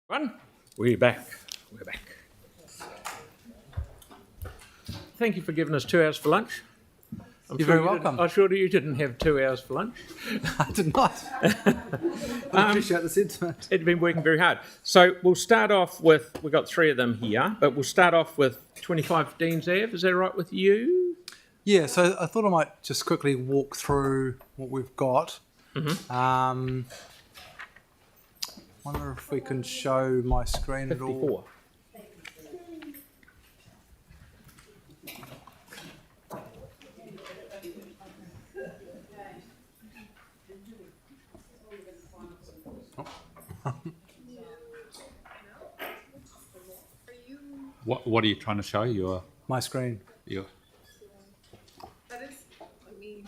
One, we're back. We're back. Thank you for giving us 2 hours for lunch. You're very welcome. I'm sure you didn't have 2 hours for lunch. I did not. I appreciate the sentiment. It's been working very hard. So we'll start off with, we've got 3 of them here, but we'll start off with 25 Deans Ave. Is that right with you? Yeah, so I thought I might just quickly walk through what we've got. Wonder if we can show my screen at all. 54. What are you trying to show? My screen. That is, let me.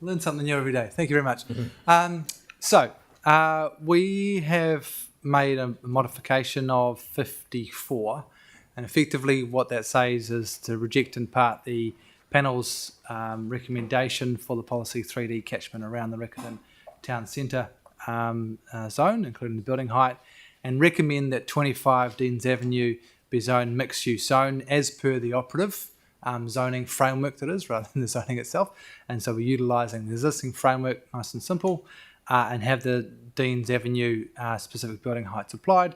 Learn something new every day. Thank you very much. We have made a modification of 54, and effectively what that says is to reject in part the panel's recommendation for the policy 3D catchment around the Riccarton Town Centre zone, including the building height, and recommend that 25 Deans Avenue be zoned mixed-use zone as per the operative zoning framework that is, rather than the zoning itself. And so we're utilising the existing framework, nice and simple, and have the Deans Avenue specific building heights applied,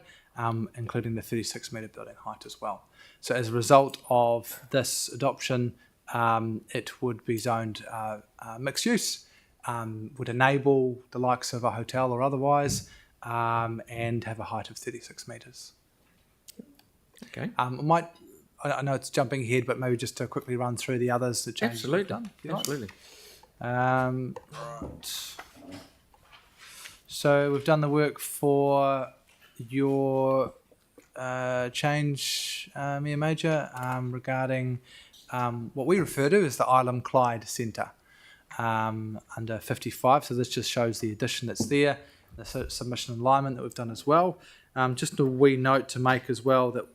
including the 36 metre building height as well. So as a result of this adoption, it would be zoned mixed use, would enable the likes of a hotel or otherwise, and have a height of 36 metres. Okay. I know it's jumping ahead, but maybe just to quickly run through the others that changes we've done. Absolutely. Right. So we've done the work for your change, Mia Major, regarding what we refer to as the Ilam Clyde Centre under 55. So this just shows the addition that's there, the submission alignment that we've done as well. Just a wee note to make as well that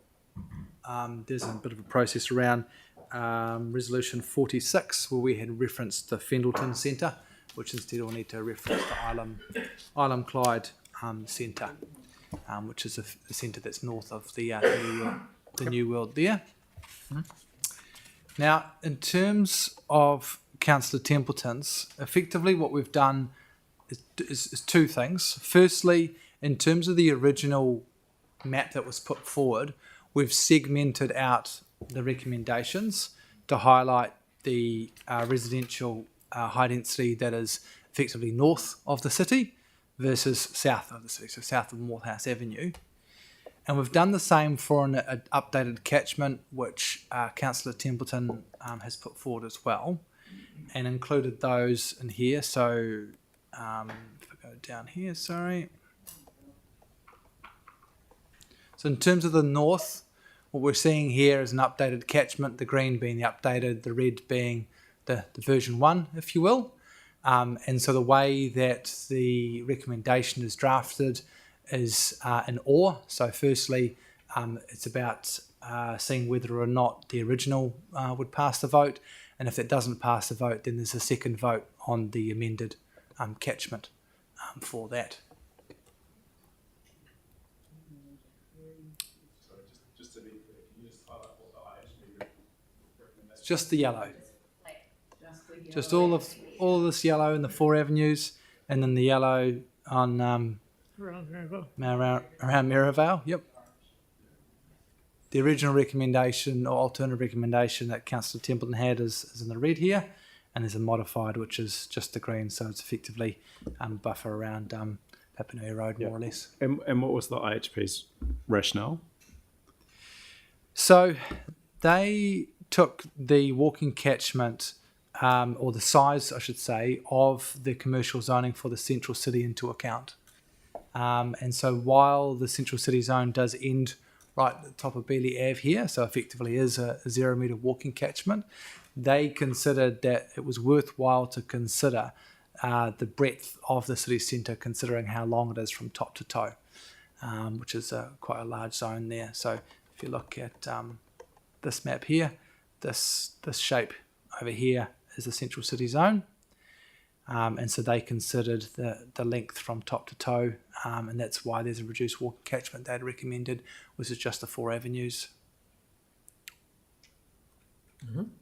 there's a bit of a process around resolution 46 where we had referenced the Fendleton Centre, which instead will need to reference the Ilam Clyde Centre, which is the centre that's north of the New World there. Now, in terms of Councillor Templeton's, effectively what we've done is 2 things. Firstly, in terms of the original map that was put forward, we've segmented out the recommendations to highlight the residential high density that is effectively north of the city versus south of the city, so south of Morehouse Avenue. And we've done the same for an updated catchment, which Councillor Templeton has put forward as well, and included those in here. So if I go down here, sorry. So in terms of the north, what we're seeing here is an updated catchment, the green being the updated, the red being the version 1, if you will. And so the way that the recommendation is drafted is in OR. So firstly, it's about seeing whether or not the original would pass the vote. And if it doesn't pass the vote, then there's a second vote on the amended catchment for that. Just the yellow. Just all of this yellow in the 4 avenues, and then the yellow on around Merivale. Yep. The original recommendation or alternative recommendation that Councillor Templeton had is in the red here, and there's a modified which is just the green, so it's effectively buffer around Papanui Road more or less. And what was the IHP's rationale? So they took the walking catchment, or the size, I should say, of the commercial zoning for the central city into account. And so while the central city zone does end right at the top of Beeley Ave here, so effectively is a 0 metre walking catchment, they considered that it was worthwhile to consider the breadth of the city centre, considering how long it is from top to toe, which is quite a large zone there. So if you look at this map here, this shape over here is the central city zone. And so they considered the length from top to toe, and that's why there's a reduced walking catchment they'd recommended, which is just the 4 avenues.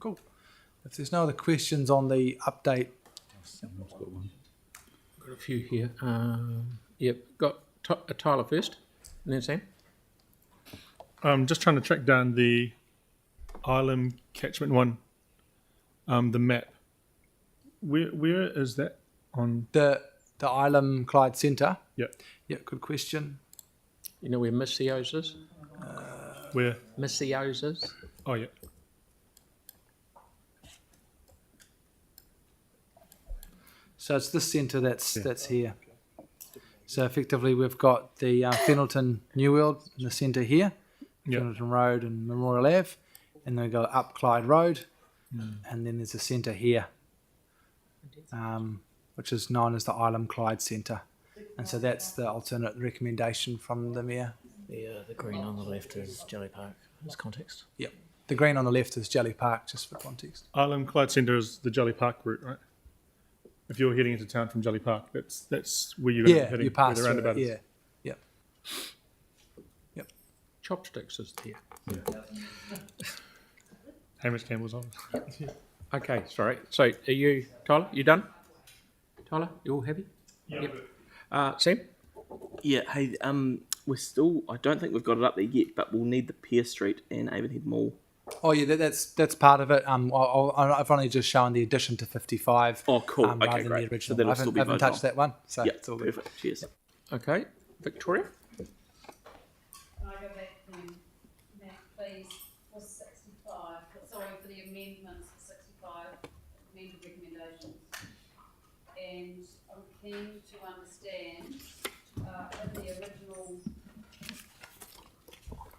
Cool. If there's no other questions on the update. Got a few here. Yep, got Tyler first, and then Sam. I'm just trying to track down the Island catchment one, the map. Where is that on? The Ilam Clyde Centre. Yeah. Yeah, good question. You know where Missio's is? Where? Missio's is? Oh, yeah. So it's this centre that's here. So effectively we've got the Fennelton New World in the centre here, Yep. Fennelton Road and Memorial Ave, and then we go up Clyde Road, and then there's a centre here, which is known as the Ilam Clyde Centre. And so that's the alternate recommendation from the Mayor. The green on the left is Jelly Park as context. Yep. The green on the left is Jelly Park, just for context. Island Clyde Centre is the Jelly Park route, right? If you're heading into town from Jelly Park, that's where you're going to be heading. You pass where the through roundabout it, is. yeah. Yep. Chopsticks is here. Hamish Campbell's on. Okay, sorry. So are you, Tyler? You done? Tyler, you all happy? Yeah. Sam? Yeah, hey, we're still, I don't think we've got it up there yet, but we'll need the Pier Street and Avonhead Mall. Oh yeah, that's part of it. I've only just shown the addition to 55. Oh, cool. Rather Okay, than great. the So original. that'll I still be haven't voted touched on. that one, so Yeah, it's all good. perfect. Cheers. Okay. Victoria? Can I go back to Matt, please, for 65, sorry, for the amendments for 65, amended recommendations. And I'm keen to understand,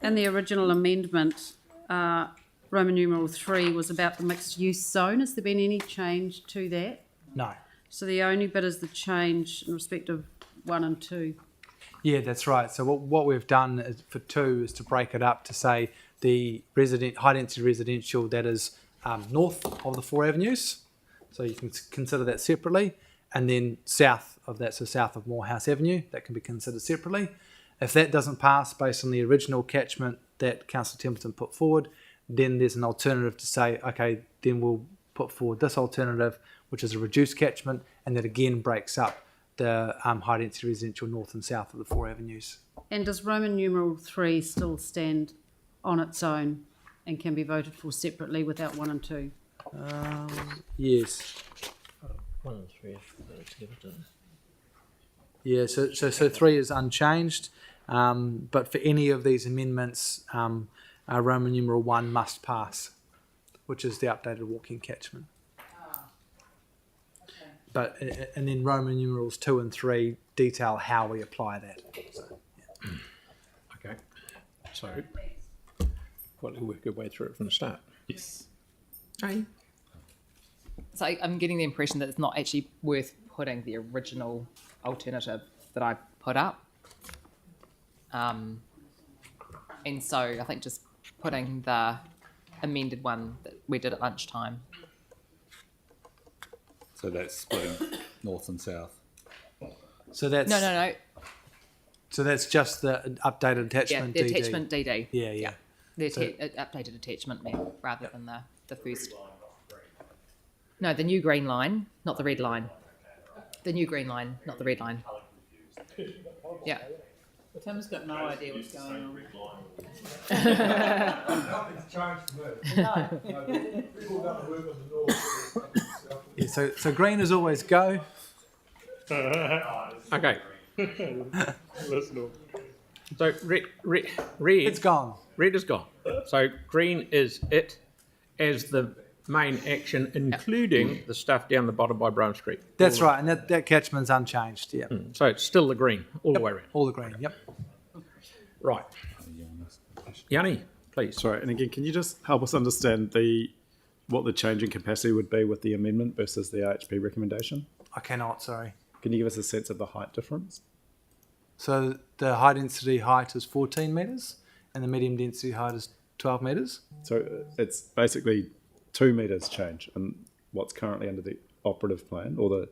in the original amendment, Roman numeral 3 was about the mixed use zone. Has there been any change to that? No. So the only bit is the change in respect of 1 and 2. Yeah, that's right. So what we've done is, for 2 is to break it up to say the high density residential that is north of the 4 avenues. So you can consider that separately. And then south of that, so south of Morehouse Avenue, that can be considered separately. If that doesn't pass based on the original catchment that Councillor Templeton put forward, then there's an alternative to say, okay, then we'll put forward this alternative, which is a reduced catchment, and that again breaks up the high density residential north and south of the 4 avenues. And does Roman numeral 3 still stand on its own and can be voted for separately without 1 and 2? Yes. 1 and 3 are together, don't they? Yeah, so 3 is unchanged, but for any of these amendments, Roman numeral 1 must pass, which is the updated walking catchment. But and then Roman numerals 2 and 3 detail how we apply that. So, yeah. Okay. So, well, we'll work our way through it from the start. Yes. Hey. So I'm getting the impression that it's not actually worth putting the original alternative that I put up. And so I think just putting the amended one that we did at lunchtime. So that's splitting north and south. So that's No. So that's just the updated Yeah, attachment. the DD. attachment DD. Yeah. The So- updated attachment map rather than the first. No, the new green line, not the red line. The new green line, not the red line. Yeah. Tim's got no idea what's going on. Yeah. So green is always go. Okay. Listen. So red It's gone. red is gone. So green is it as the main action, including the stuff down the bottom by Brown Street. That's right, and that catchment's unchanged. Yeah. So it's still the green all the way around. All the green. Yep. Right. Yanni, please. Sorry, and again, can you just help us understand what the change in capacity would be with the amendment versus the AHP recommendation? I cannot, sorry. Can you give us a sense of the height difference? So the high density height is 14 metres and the medium density height is 12 metres. So it's basically 2 metres change in what's currently under the operative plan, or the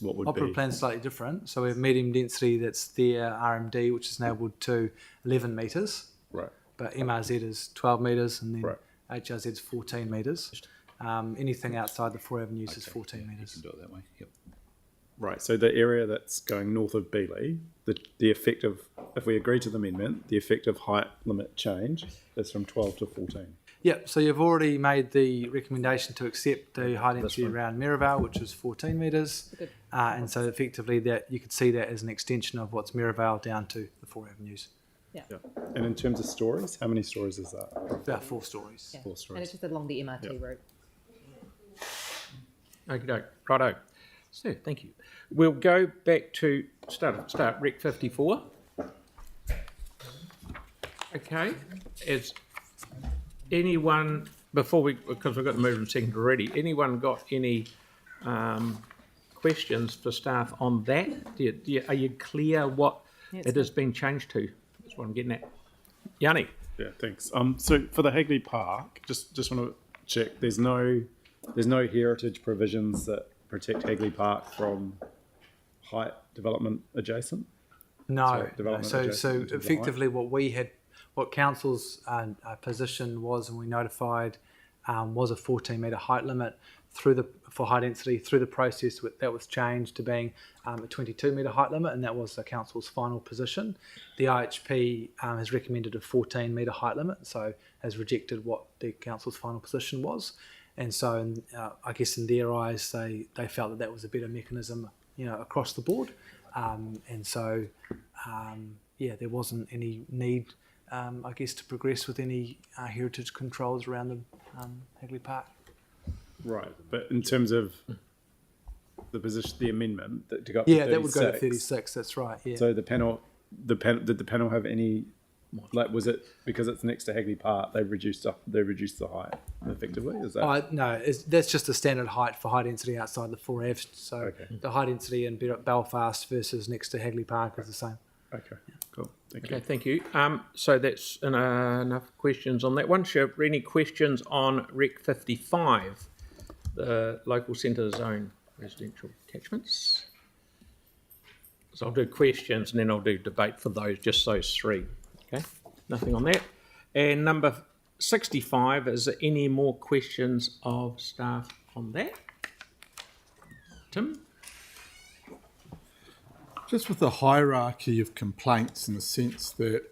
what would Operative be plan is slightly different. So we have medium density that's their RMD, which is enabled to 11 metres, right. but MRZ is 12 metres and then Right. HRZ is 14 metres. Anything outside the 4 avenues is 14 You metres. can do it that way. Yep. Right. So the area that's going north of Beeley, the effective, if we agree to the amendment, the effective height limit change is from 12 to 14. Yep, so you've already made the recommendation to accept the high density around Miraval, which is 14 metres. And so effectively that you could see that as an extension of what's Miraval down to the 4 avenues. Yeah. And in terms of stories, how many stories is that? About 4 stories. Yeah. 4 stories. And it's just along the MRT route. Okay, righto. So, thank you. We'll go back to start Rec 54. Okay, is anyone, before we, because we've got the movement and second already, anyone got any questions for staff on that? Are you clear what it has been changed to? That's what I'm getting at. Yanni? Yeah, thanks. So for the Hagley Park, just want to check. There's no heritage provisions that protect Hagley Park from height development adjacent. No, Sorry, development so adjacent in terms of effectively what council's position was, and we notified, was a 14 metre height limit for high density through the process. That was changed to being a 22 metre height limit, and that was the council's final position. The IHP has recommended a 14 metre height limit, so has rejected what the council's final position was. And so, I guess in their eyes, they felt that was a better mechanism, across the board. And so, there wasn't any need, I guess, to progress with any heritage controls around the Hagley Park. Right, but in terms of the amendment to go up to 36, that would go to 36. That's right. Yeah. So did the panel have any? Like, was it because it's next to Hagley Park? They reduced the height effectively. Is that? No, that's just the standard height for high density outside the 4 Avs. So Okay. the high density in Belfast versus next to Hagley Park is the same. Okay, cool. Thank Okay, you. thank you. So that's enough questions on that one. Any questions on Rec 55, the local centre zone residential catchments? So I'll do questions and then I'll do debate for those 3. Okay, nothing on that. And number 65, is there any more questions of staff on that? Tim? Just with the hierarchy of complaints, in the sense that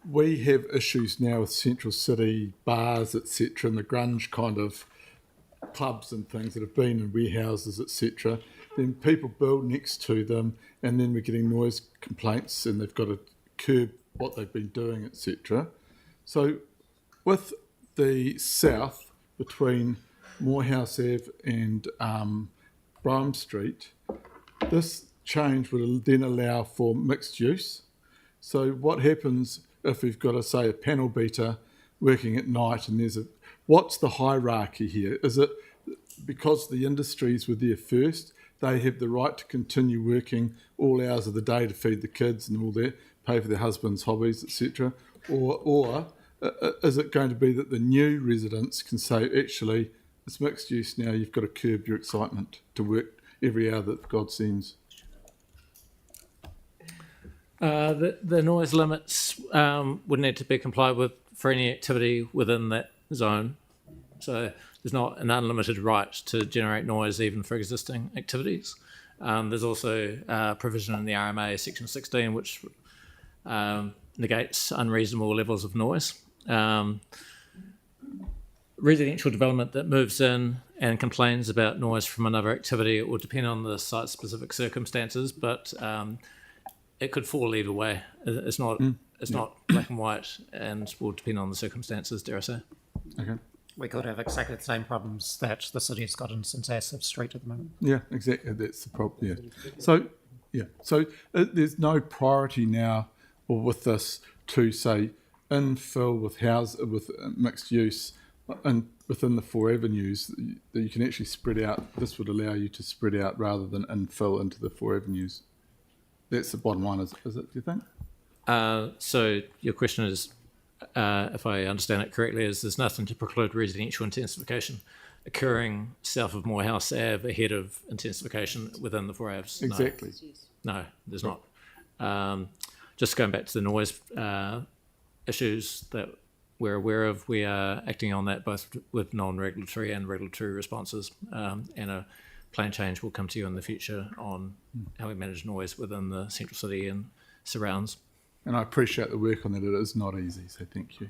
we have issues now with Central City bars, etc., and the grunge kind of clubs and things that have been in warehouses, etc. Then people build next to them, and then we're getting noise complaints, and they've got to curb what they've been doing, etc. So with the south between Morehouse Ave and Brum Street, this change would then allow for mixed use. So what happens if we've got, say, a panel beater working at night, and what's the hierarchy here? Is it because the industries were there first, they have the right to continue working all hours of the day to feed the kids and all that, pay for their husbands' hobbies, etc.? Or is it going to be that the new residents can say, actually, it's mixed use now, you've got to curb your excitement to work every hour that God sends? The noise limits would need to be complied with for any activity within that zone. So there's not an unlimited right to generate noise even for existing activities. There's also provision in the RMA section 16 which negates unreasonable levels of noise. Residential development that moves in and complains about noise from another activity, it will depend on the site-specific circumstances, but it could fall either way. It's not black and white, and will depend on the circumstances, dare I say. Okay. We could have exactly the same problems that the city's got in St Asaph Street at the moment. Yeah, exactly. That's the problem. Yeah. So there's no priority now, or with this, to say infill with mixed use And within the 4 avenues, you can actually spread out. This would allow you to spread out rather than infill into the 4 avenues. That's the bottom line, is it, do you think? So your question is, if I understand it correctly, is there's nothing to preclude residential intensification occurring south of Morehouse Ave ahead of intensification within the 4 Avs? Exactly. No, there's not. Just going back to the noise issues that we're aware of, we are acting on that both with non-regulatory and regulatory responses, and a plan change will come to you in the future on how we manage noise within the central city and surrounds. And I appreciate the work on that. It is not easy, so thank you.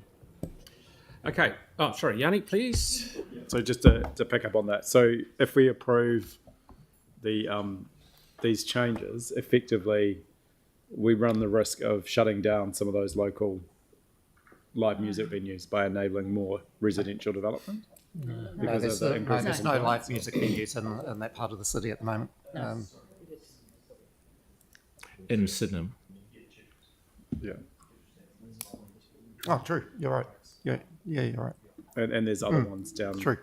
Okay. Oh, sorry, Yanni, please. So just to pick up on that, so if we approve these changes, effectively we run the risk of shutting down some of those local live music venues by enabling more residential development. There's no live music venues in that part of the city at the moment. In Sydenham. Yeah. Oh, true. You're right. Yeah, you're right. And there's other ones down. True.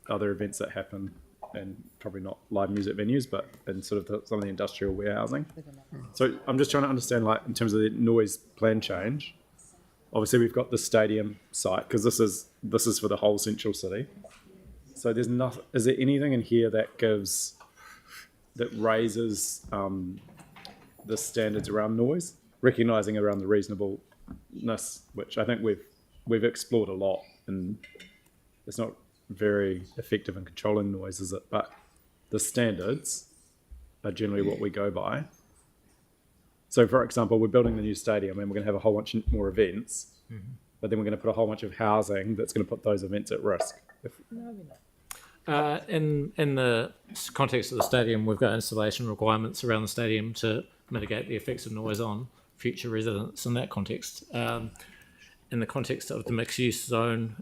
Other events that happen, and probably not live music venues, but in sort of some of the industrial warehousing. So I'm just trying to understand, like, in terms of the noise plan change. Obviously, we've got the stadium site because this is for the whole central city. So there's nothing. Is there anything in here that raises the standards around noise, recognising around the reasonableness, which I think we've explored a lot, and it's not very effective in controlling noise, is it? But the standards are generally what we go by. So, for example, we're building the new stadium and we're going to have a whole bunch more events, but then we're going to put a whole bunch of housing that's going to put those events at risk. In the context of the stadium, we've got installation requirements around the stadium to mitigate the effects of noise on future residents in that context. In the context of the mixed-use zone,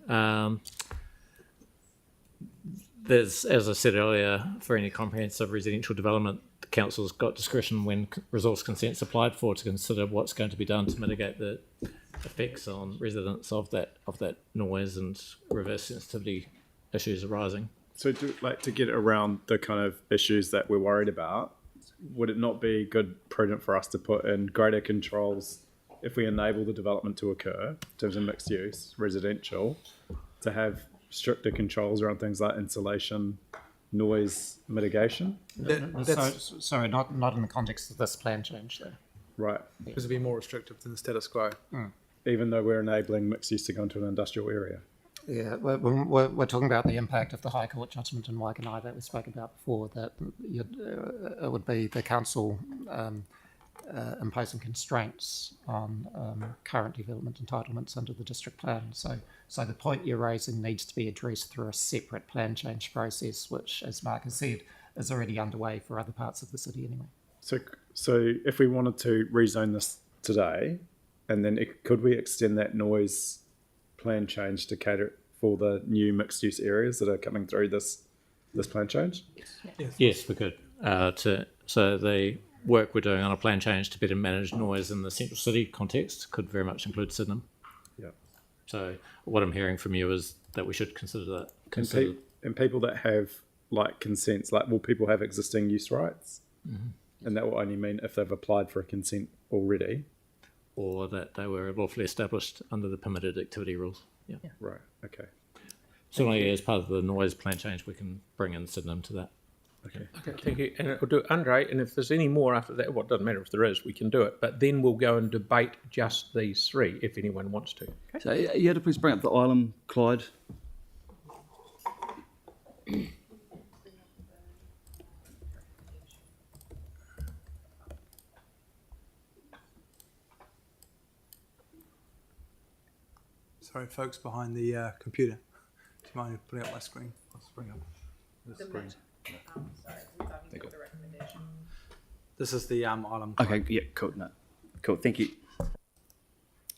there's, as I said earlier, for any comprehensive residential development, the council's got discretion when resource consent's applied for to consider what's going to be done to mitigate the effects on residents of that noise and reverse sensitivity issues arising. So, to get around the kind of issues that we're worried about, would it not be prudent for us to put in greater controls if we enable the development to occur in terms of mixed use residential, to have stricter controls around things like insulation, noise mitigation? Sorry, not in the context of this plan change, though. Right. Because it'd be more restrictive than the status quo. Even though we're enabling mixed use to go into an industrial area. Yeah, we're talking about the impact of the High Court judgment in Waikanai that we spoke about before, that it would be the council imposing constraints on current development entitlements under the district plan. So the point you're raising needs to be addressed through a separate plan change process, which, as Mark has said, is already underway for other parts of the city anyway. So if we wanted to rezone this today, and then could we extend that noise plan change to cater for the new mixed-use areas that are coming through this plan change? Yes, we could. So the work we're doing on a plan change to better manage noise in the central city context could very much include Sydenham. Yeah. So what I'm hearing from you is that we should consider that. And people that have like consents, like, will people have existing use rights? And that will only mean if they've applied for a consent already. Or that they were lawfully established under the permitted activity rules. Yeah. Right. Okay. Certainly, as part of the noise plan change, we can bring in Sydenham to that. Okay. Thank you. And we'll do it, Andre, and if there's any more after that, well, it doesn't matter if there is, we can do it. But then we'll go and debate just these three, if anyone wants to. Okay. So you had to please bring up the Island, Clyde. Sorry, folks behind the computer. Do you mind putting up my screen? I'll just bring up this screen. This is the island. Okay, yeah, cool. No. Cool, thank you.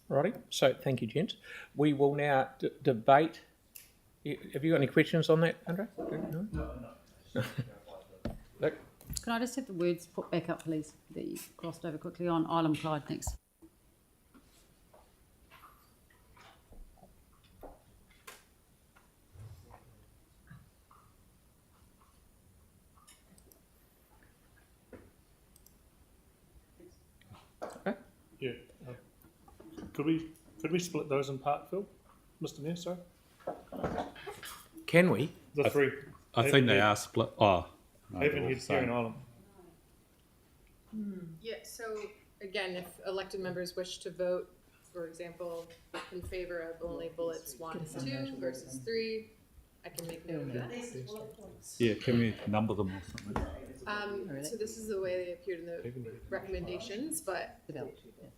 Righty. So thank you, gents. We will now debate. Have you got any questions on that, Andre? No. Look. Can I just have the words put back up, please, that you crossed over quickly on Island Clyde? Thanks. Yeah. Could we split those in part, Phil? Mr. Mayor, sorry? Can we? The three. I think they are split. Oh, no, they're all Havenhead, the same. Karen Island. Yeah, so again, if elected members wish to vote, for example, in favor of only bullets 1 and 2 versus 3, I can make note of that. Yeah, can we number them or something? So this is the way they appeared in the recommendations, but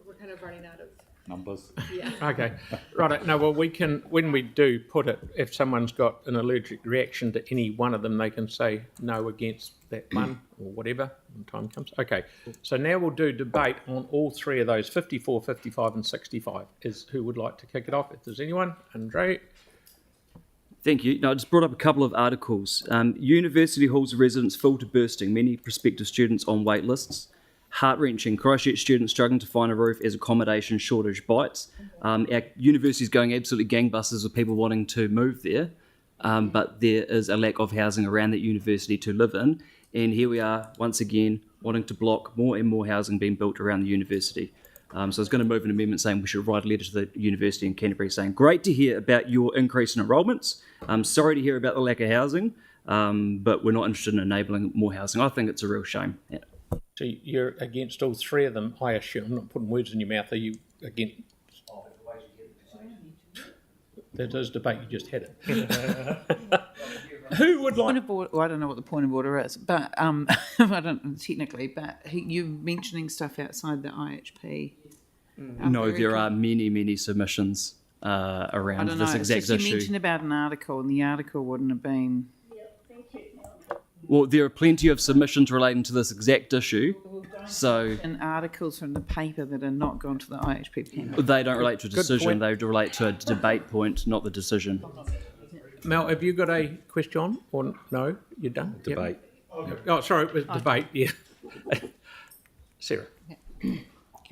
we're kind of running out of, Numbers. yeah. Okay, right. No, well, we can, when we do put it, if someone's got an allergic reaction to any one of them, they can say no against that one or whatever when time comes. Okay, so now we'll do debate on all three of those, 54, 55 and 65. Who would like to kick it off? If there's anyone. Andre? Thank you. No, I just brought up a couple of articles. University halls of residence full to bursting, many prospective students on wait lists. Heart-wrenching, Christchurch students struggling to find a roof as accommodation shortage bites. Our university is going absolutely gangbusters with people wanting to move there, but there is a lack of housing around that university to live in. And here we are, once again, wanting to block more and more housing being built around the university. So I was going to move an amendment saying we should write a letter to the university in Canterbury saying, great to hear about your increase in enrolments. I'm sorry to hear about the lack of housing, but we're not interested in enabling more housing. I think it's a real shame. Yeah. So you're against all three of them, I assume. I'm not putting words in your mouth. Are you against? That is debate. You just had it. Who would like? Point of order, well, I don't know what the point of order is, but I don't technically. But you're mentioning stuff outside the IHP. No, there are many submissions around this exact issue. You mentioned about an article, and the article wouldn't have been. Well, there are plenty of submissions relating to this exact issue. So, and articles from the paper that are not gone to the IHP panel. They don't relate to a decision, they relate to a debate point, not the decision. Mel, have you got a question or no? You're done? Debate. Yep. Oh, sorry, it was debate, yeah. Sarah. Kia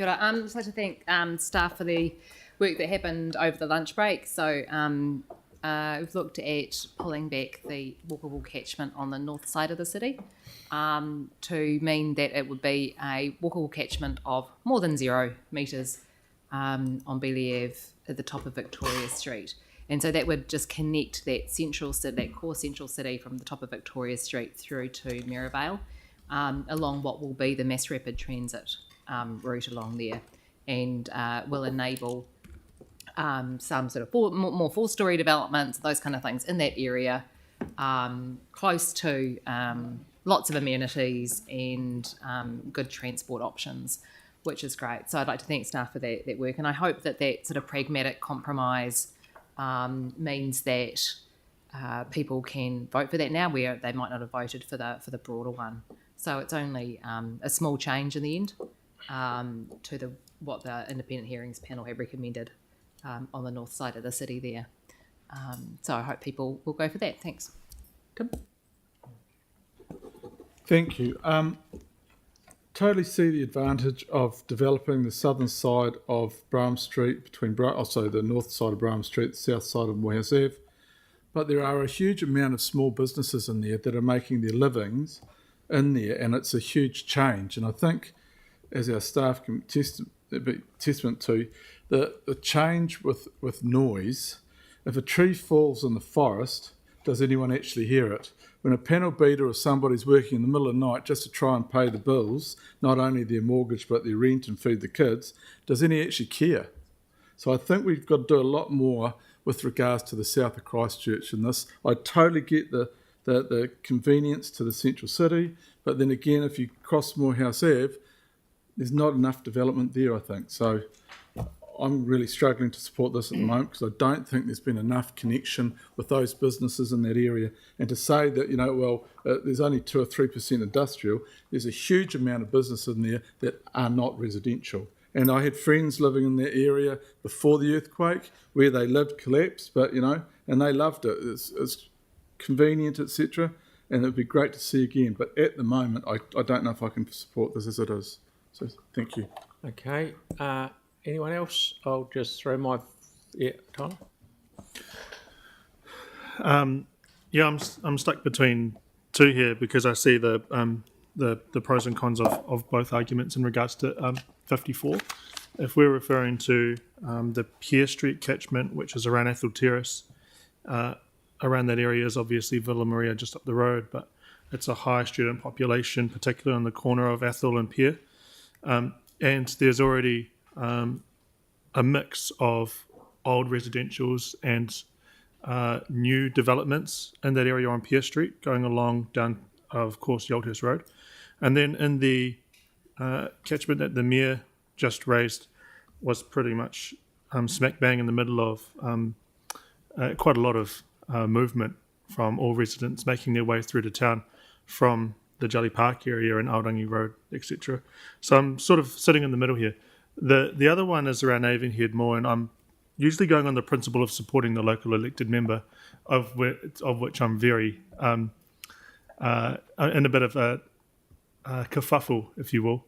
ora. I'd just like to thank staff for the work that happened over the lunch break. So we've looked at pulling back the walkable catchment on the north side of the city to mean that it would be a walkable catchment of more than 0 metres on Beeley Ave at the top of Victoria Street. And so that would just connect that central city, that core central city from the top of Victoria Street through to Merivale, along what will be the mass rapid transit route along there, and will enable some sort of more four-storey developments, those kind of things in that area, close to lots of amenities and good transport options, which is great. So I'd like to thank staff for that work, and I hope that that sort of pragmatic compromise means that people can vote for that now, where they might not have voted for the broader one. So it's only a small change in the end to what the independent hearings panel have recommended on the north side of the city there. So I hope people will go for that. Thanks. Tim? Thank you. Totally see the advantage of developing the southern side of Braham Street between the north side of Braham Street, the south side of Moyes Ave. But there are a huge amount of small businesses in there that are making their livings in there, and it's a huge change. And I think, as our staff can testament to, the change with noise, if a tree falls in the forest, does anyone actually hear it? When a panel beater or somebody's working in the middle of the night just to try and pay the bills, not only their mortgage but their rent and feed the kids, does any actually care? So I think we've got to do a lot more with regards to the south of Christchurch in this. I totally get the convenience to the central city, but then again, if you cross Morehouse Ave, there's not enough development there, I think. So I'm really struggling to support this at the moment because I don't think there's been enough connection with those businesses in that area. And to say that, there's only 2 or 3% industrial, there's a huge amount of business in there that are not residential. And I had friends living in that area before the earthquake where they lived collapsed, but, and they loved it. It's convenient, etc. And it would be great to see again. But at the moment, I don't know if I can support this as it is. So thank you. Okay. Anyone else? I'll just throw my... Yeah, Tyler? I'm stuck between two here because I see the pros and cons of both arguments in regards to 54. if we're referring to the Pier Street catchment, which is around Athol Terrace, around that area is obviously Villa Maria just up the road, but it's a high student population, particularly on the corner of Athol and Pier. And there's already a mix of old residentials and new developments in that area on Pier Street, going along down, of course, Yolthurst Road. And then in the catchment that the Mayor just raised was pretty much smack bang in the middle of quite a lot of movement from all residents making their way through to town from the Jelly Park area and Aorangi Road, etc. So I'm sort of sitting in the middle here. The other one is around Avonhead Moor, and I'm usually going on the principle of supporting the local elected member, of which I'm very in a bit of a kerfuffle, if you will,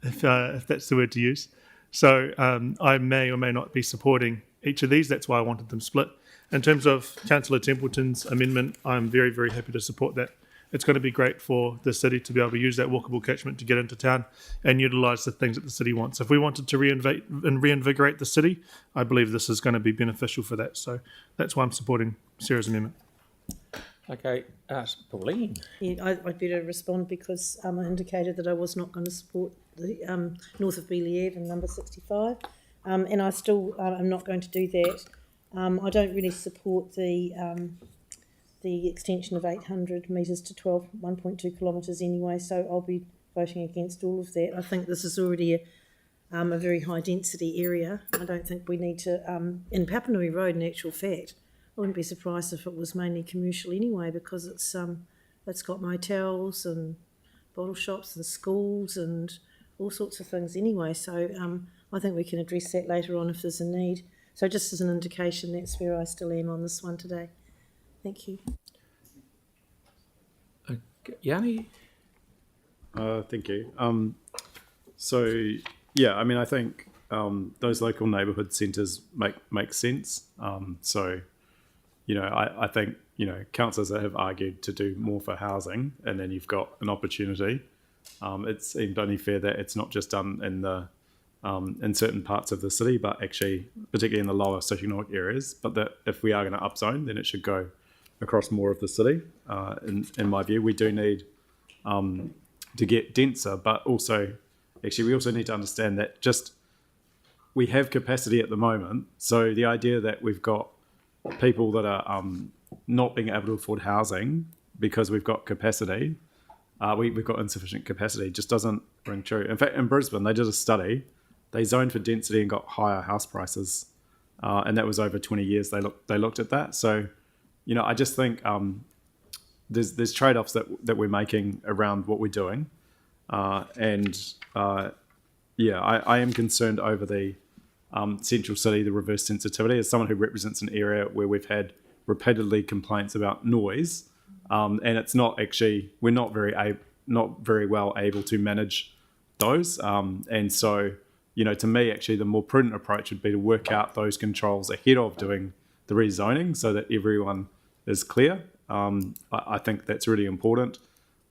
if that's the word to use. So I may or may not be supporting each of these. That's why I wanted them split. In terms of Councillor Templeton's amendment, I'm very, very happy to support that. It's going to be great for the city to be able to use that walkable catchment to get into town and utilise the things that the city wants. If we wanted to reinvigorate the city, I believe this is going to be beneficial for that. So that's why I'm supporting Sarah's amendment. Okay, Pauline. Yeah, I'd better respond because I indicated that I was not going to support the north of Believe and number 65, and I still am not going to do that. I don't really support the extension of 800 metres to 1.2 kilometres anyway, so I'll be voting against all of that. I think this is already a very high density area. I don't think we need to, in Papanui Road in actual fact, I wouldn't be surprised if it was mainly commercial anyway, because it's got motels and bottle shops and schools and all sorts of things anyway, so I think we can address that later on if there's a need. So just as an indication, that's where I still am on this one today. Thank you. Yanni? Thank you. So, yeah, I mean, I think those local neighbourhood centres make sense. So, you know, I think, you know, councillors that have argued to do more for housing, and then you've got an opportunity. It seemed only fair that it's not just done in the in certain parts of the city, but actually, particularly in the lower socioeconomic areas. But that if we are going to upzone, then it should go across more of the city. In my view, we do need to get denser, but also, actually, we also need to understand that just we have capacity at the moment. So the idea that we've got people that are not being able to afford housing because we've got capacity, we've got insufficient capacity, just doesn't ring true. In fact, in Brisbane, they did a study. They zoned for density and got higher house prices, and that was over 20 years. They looked at that. So, you know, I just think there's trade-offs that we're making around what we're doing, and yeah, I am concerned over the central city, the reverse sensitivity. As someone who represents an area where we've had repeatedly complaints about noise, and it's not actually, we're not very well able to manage those, and so, you know, to me, actually, the more prudent approach would be to work out those controls ahead of doing the rezoning so that everyone is clear. I think that's really important.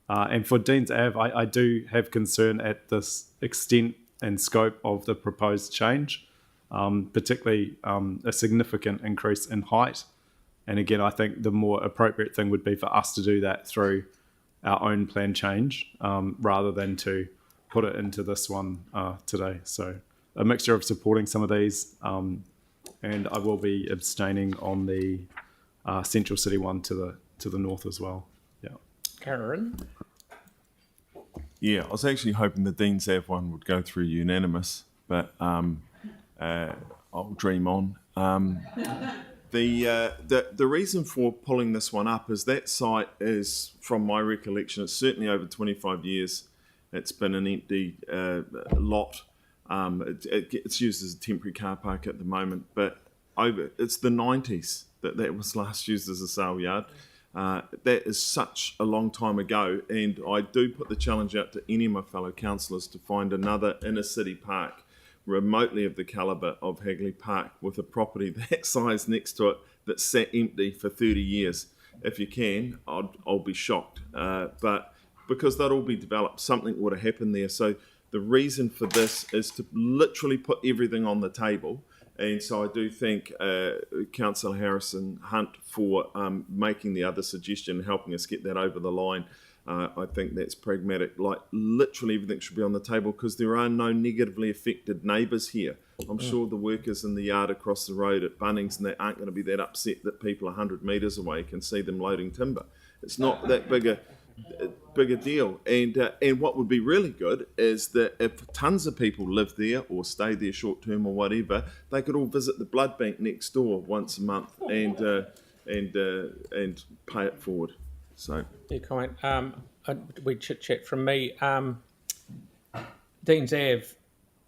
And for Dean's Ave, I do have concern at this extent and scope of the proposed change, particularly a significant increase in height. And again, I think the more appropriate thing would be for us to do that through our own plan change rather than to put it into this one today. So a mixture of supporting some of these, and I will be abstaining on the Central City one to the north as well. Yeah. Karen? Yeah, I was actually hoping the Dean's Ave one would go through unanimous, but I'll dream on. The reason for pulling this one up is that site is, from my recollection, it's certainly over 25 years. It's been an empty lot. It's used as a temporary car park at the moment, but it's the 90s that was last used as a sale yard. That is such a long time ago, and I do put the challenge out to any of my fellow councillors to find another inner city park remotely of the calibre of Hagley Park with a property that size next to it that sat empty for 30 years. If you can, I'll be shocked. But because they'd all be developed, something would have happened there. So The reason for this is to literally put everything on the table. And so I do thank Councillor Harrison Hunt for making the other suggestion, helping us get that over the line. I think that's pragmatic. Like, literally everything should be on the table because there are no negatively affected neighbours here. I'm sure the workers in the yard across the road at Bunnings and that aren't going to be that upset that people 100 metres away can see them loading timber. It's not that big a deal. And what would be really good is that if tons of people live there or stay there short term or whatever, they could all visit the blood bank next door once a month and pay it forward. So Your comment. We chit chat from me. Dean's Ave.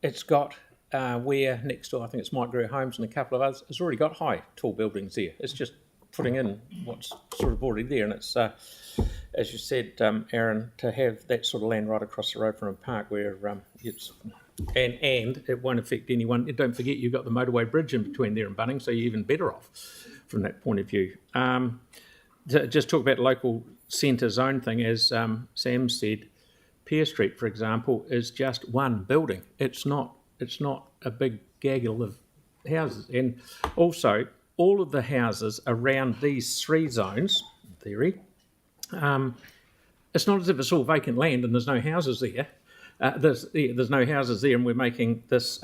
It's got where next door. I think it's Mike Greer Homes and a couple of others. It's already got high, tall buildings there. It's just putting in what's sort of already there, and it's as you said, Aaron, to have that sort of land right across the road from a park where it's and it won't affect anyone. Don't forget you've got the motorway bridge in between there and Bunnings, so you're even better off from that point of view. To just talk about local centre zone thing, as Sam said, Pear Street, for example, is just one building. It's not a big gaggle of houses, and also all of the houses around these three zones, in theory, it's not as if it's all vacant land and there's no houses there. There's no houses there, and we're making this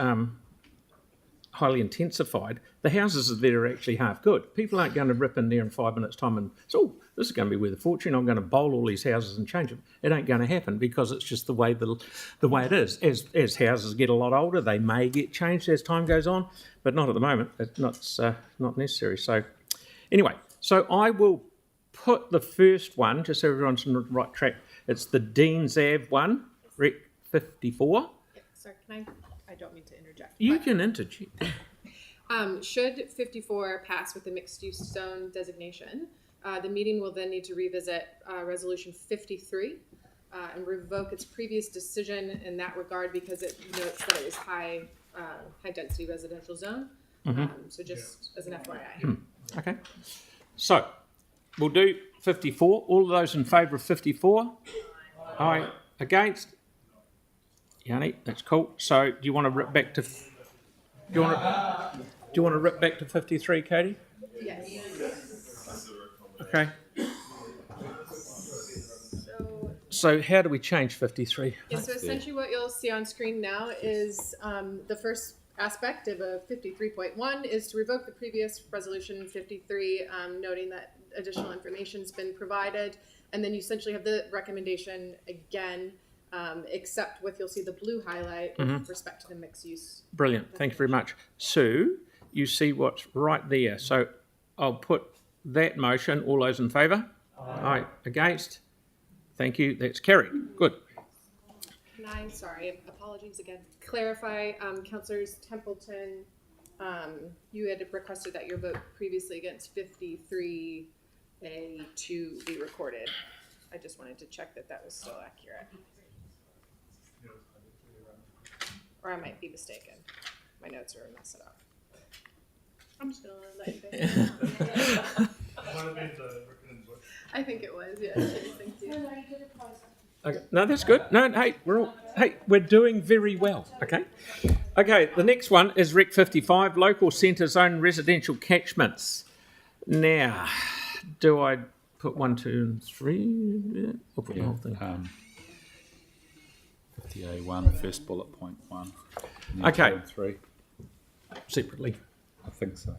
highly intensified. The houses there are actually half good. People aren't going to rip in there in 5 minutes' time and say, "Oh, this is going to be worth a fortune. I'm going to bowl all these houses and change them." It ain't going to happen because it's just the way it is. As houses get a lot older, they may get changed as time goes on, but not at the moment. It's not necessary. So anyway, so I will put the first one, just so everyone's on the right track. It's the Dean's Ave one, Rec 54. Sorry, I don't mean to interject. You can interject. Should 54 pass with the mixed-use zone designation, the meeting will then need to revisit Resolution 53 and revoke its previous decision in that regard because it notes that it was high-density residential zone. So just as an FYI. Okay. So we'll do 54. All of those in favour of 54? Aye. Against? Yanni, that's cool. So do you want to rip back to? Do you want to rip back to 53, Katie? Yes. Okay. So how do we change 53? Yeah, so essentially what you'll see on screen now is the first aspect of a 53.1 is to revoke the previous resolution 53, noting that additional information has been provided, and then you essentially have the recommendation again, except with, you'll see the blue highlight with respect to the mixed use. Brilliant. Thank you very much. Sue, you see what's right there. So I'll put that motion. All those in favour? Aye. Against? Thank you. That's carried. Good. Can I, sorry, apologies again, clarify, Councillors Templeton, you had requested that your vote previously against 53A to be recorded. I just wanted to check that that was still accurate. Or I might be mistaken. My notes are messed up. I'm just gonna let you think. I think it was, yeah. Thank you. Okay. No, that's good. No, we're doing very well. Okay. Okay, the next one is Rec 55, local centre zone residential catchments. Now, do I put 1, 2, and 3? Yeah, I'll put the whole thing. 50A1, first bullet point 1. Okay. 2 and 3. Separately. I think so.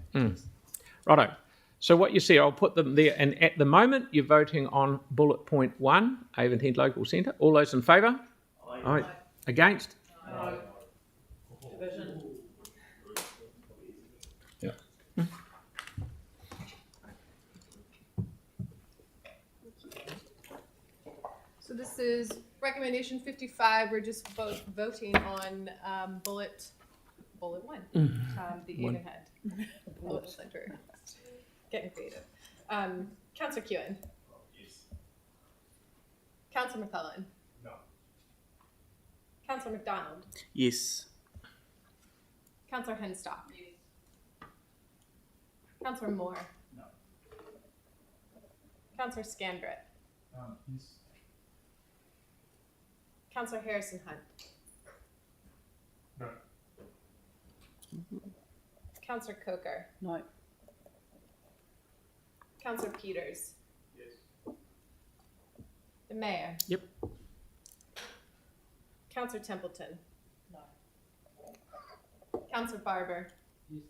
Righto. So what you see, I'll put them there, and at the moment you're voting on bullet point 1, Avonhead Local Centre. All those in favour? Aye. Against? Aye. Division. Yeah. So this is recommendation 55. We're just voting on bullet 1, the Avonhead Local Centre. Getting creative. Councillor Kewen. Yes. Councillor McClellan. No. Councillor McDonald. Yes. Councillor Henstock. Yes. Councillor Moore. No. Councillor Scandrett. Yes. Councillor Harrison Hunt. No. Councillor Coker. No. Councillor Peters. Yes. The Mayor. Yep. Councillor Templeton. No. Councillor Barber. Yes.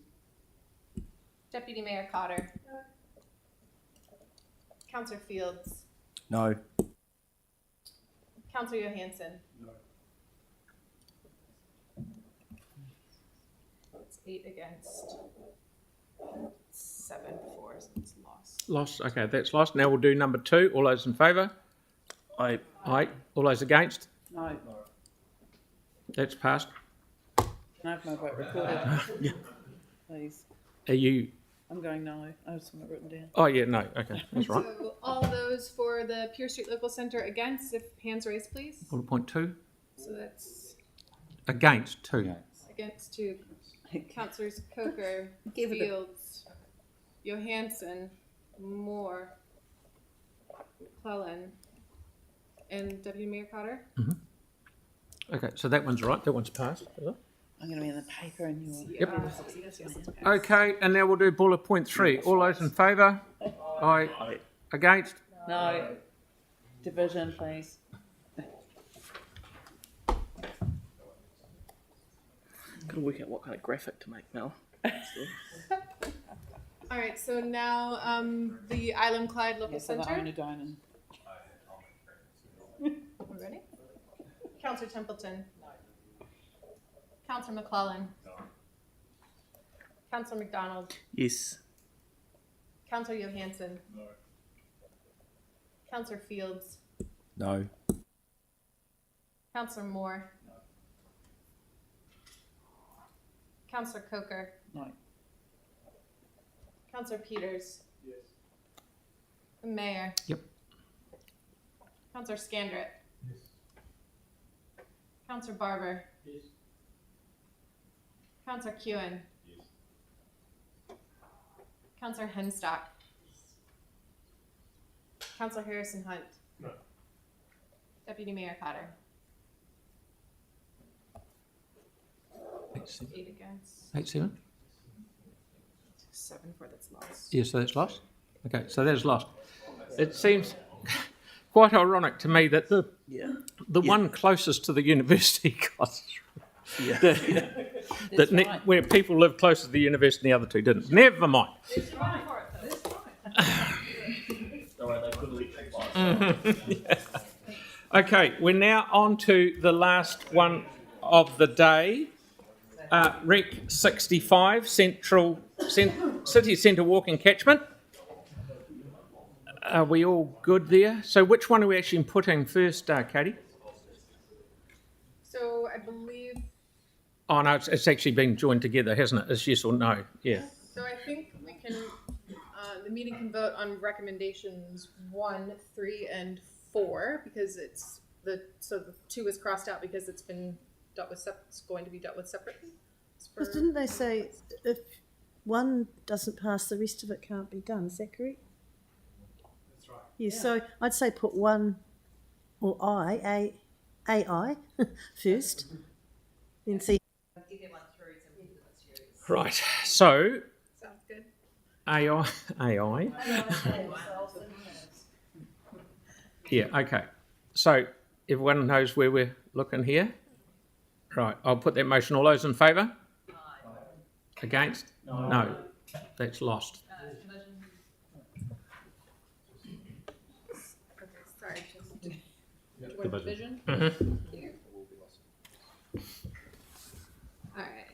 Deputy Mayor Cotter. No. Councillor Fields. No. Councillor Johansson. No. It's 8 against. 7 for, so it's lost. Lost. Okay, that's lost. Now we'll do number 2. All those in favour? Aye. Aye. All those against? No. That's passed. Can I have my vote recorded? Yeah. Please. Are you? I'm going no. I just want it written down. Oh yeah, no. Okay, that's right. So all those for the Pure Street Local Centre against, if hands raised, please. Bullet point 2. So that's Against 2. against 2. Councillors Coker, Fields, Johansson, Moore, McClellan, and Deputy Mayor Cotter. Okay, so that one's right. That one's passed. Is it? I'm going to be in the paper and you'll. Yep. Yes. Okay, and now we'll do bullet point 3. All those in favour? Aye. Aye. Against? No. Division, please. Gotta work out what kind of graphic to make, Mel. All right, so now the Island Clyde Local Yes, so the Centre. owner dining. We're ready? Councillor Templeton. Councillor McClellan. Councillor McDonald. Yes. Councillor Johansson. No. Councillor Fields. No. Councillor Moore. Councillor Coker. No. Councillor Peters. Yes. The Mayor. Yep. Councillor Scandrett. Yes. Councillor Barber. Yes. Councillor Kewen. Yes. Councillor Henstock. Councillor Harrison Hunt. No. Deputy Mayor Cotter. 8-7. 8 against. 8-7. 7 for that's lost. Yes, so that's lost. Okay, so that is lost. It seems quite ironic to me that the one closest to the university got where people live close to the university and the other two didn't. Never mind. Okay, we're now on to the last one of the day. Rec 65, City Centre Walking Catchment. Are we all good there? So which one are we actually putting first, Katie? So I believe. Oh no, it's actually been joined together, hasn't it? It's yes or no, yeah. So I think we can. The meeting can vote on recommendations 1, 3, and 4 because it's the 2 is crossed out because it's been dealt with. It's going to be dealt with separately. But didn't they say if one doesn't pass, the rest of it can't be done? Is that correct? That's right. Yeah, so I'd say put 1 or AI first, then see. Right, so Sounds good. AI. Yeah, okay. So everyone knows where we're looking here? Right, I'll put that motion. All those in favour? Against? No. That's lost. Okay, sorry. Just do you want division? Here. All right.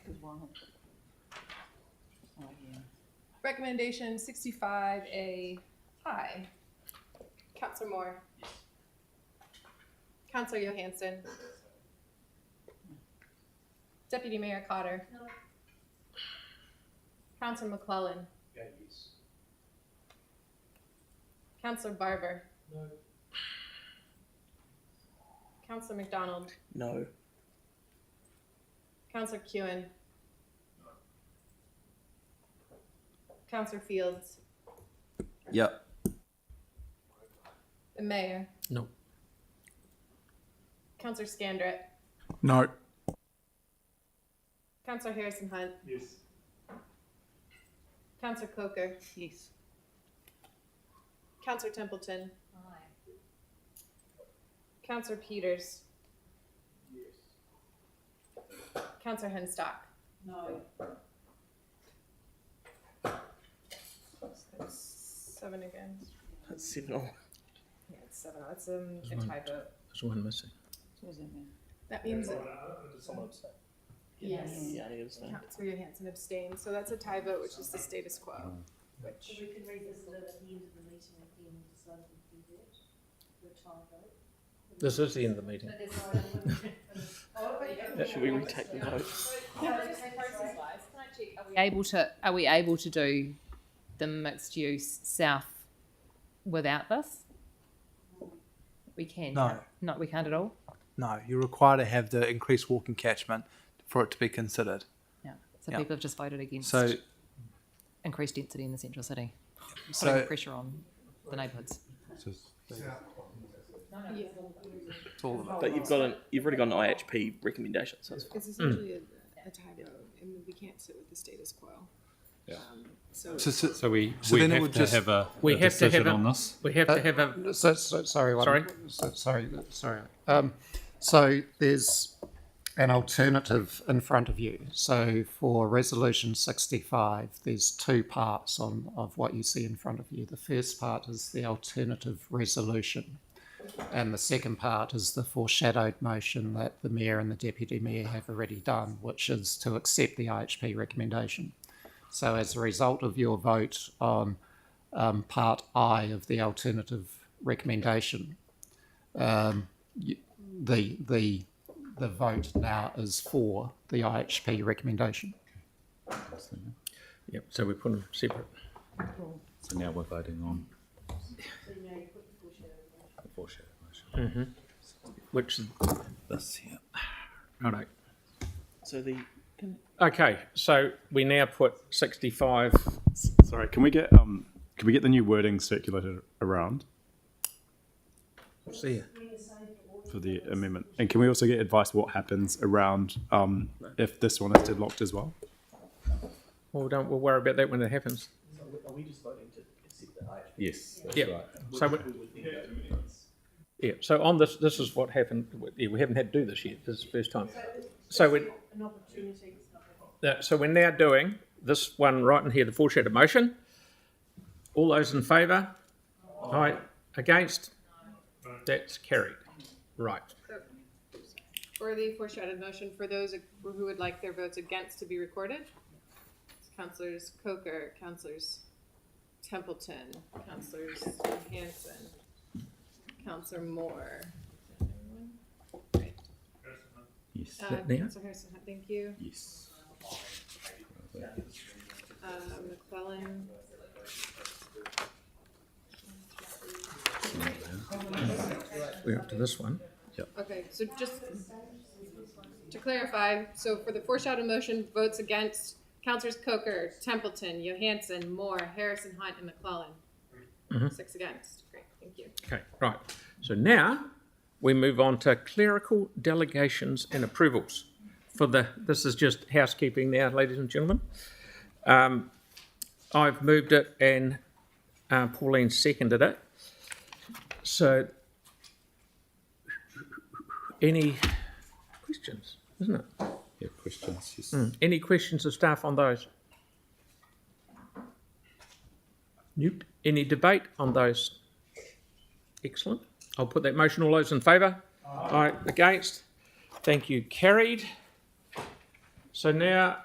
Recommendation 65A high. Councillor Moore. Councillor Johansson. Deputy Mayor Cotter. No. Councillor McClellan. Yeah, yes. Councillor Barber. No. Councillor McDonald. No. Councillor Kewen. Councillor Fields. Yep. The Mayor. No. Councillor Scandrett. No. Councillor Harrison Hunt. Yes. Councillor Coker. Yes. Councillor Templeton. Councillor Peters. Yes. Councillor Henstock. No. That's 7 against. That's 7-0. Yeah, it's 7. It's a tie vote. There's one missing. So what does that mean? That means that. Yes. Yeah, I understand. Councillor Johansson abstained, so that's a tie vote, which is the status quo. Which We can revisit it at the end of the meeting if we decide to do that. The tie vote. This is the end of the meeting. Should we retake the vote? Are we able to do the mixed use south without this? We can. No. No, we can't at all. No, you're required to have the increased walking catchment for it to be considered. Yeah. So Yeah. people have just voted against So, increased density in the central city, putting so pressure on the neighbourhoods. yeah, it's all of it. But you've already got an IHP recommendation, so it's it's essentially a tie vote, and we can't sit with the status quo. Yeah. So So we then it have would to just- have a We have to have decision a- on this. We have to have a. Sorry. Sorry? Sorry. So there's an alternative in front of you. So for resolution 65, there's two parts of what you see in front of you. The first part is the alternative resolution, and the second part is the foreshadowed motion that the mayor and the deputy mayor have already done, which is to accept the IHP recommendation. So as a result of your vote on part I of the alternative recommendation, the vote now is for the IHP recommendation. Yep. So we put them separate. So now we're voting on the foreshadow motion. Which is This here. righto. so the Okay. So we now put 65. Sorry, can we get the new wording circulated around What's there? for the amendment? And can we also get advice what happens around if this one is deadlocked as well? Well, we'll worry about that when it happens. are we just voting to accept the IHP? Yes, that's Yeah. right. So yeah. So on this is what happened. Yeah, we haven't had to do this yet. This is the first time. So we. an opportunity. So we're now doing this one right in here, the foreshadowed motion. All those in favour? Aye. Against? That's carried. Right. For the foreshadowed motion, for those who would like their votes against to be recorded, it's Councillors Coker, Councillors Templeton, Councillors Hanson, Councillor Moore. Right. Yes. that now? Councillor Harrison, thank you. Yes. McClellan. We're up to this one. Okay, so just to clarify, so for the foreshadowed motion, votes against Councillors Coker, Templeton, Johansson, Moore, Harrison Hunt, and McClellan. 6 against. Great, thank you. Okay, right. So now we move on to clerical delegations and approvals. This is just housekeeping now, ladies and gentlemen. I've moved it and Pauline seconded it. So any questions, isn't it? Yeah, questions. Yes. Any questions of staff on those? Nope. Any debate on those? Excellent. I'll put that motion. All those in favour? Aye. Against? Thank you. Carried. So now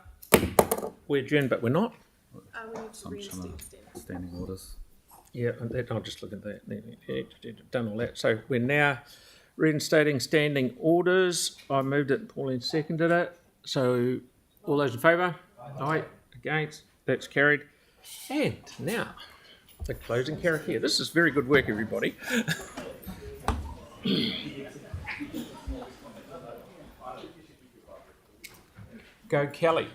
we're adjourned, but we're not. We need to Assumption reinstate of standing orders. Yeah, I'll just look at that. Done all that. So we're now reinstating standing orders. I moved it, Pauline seconded it. So all those in favour? Aye. Against? That's carried. And now, the closing character. This is very good work, everybody. Go Kelly.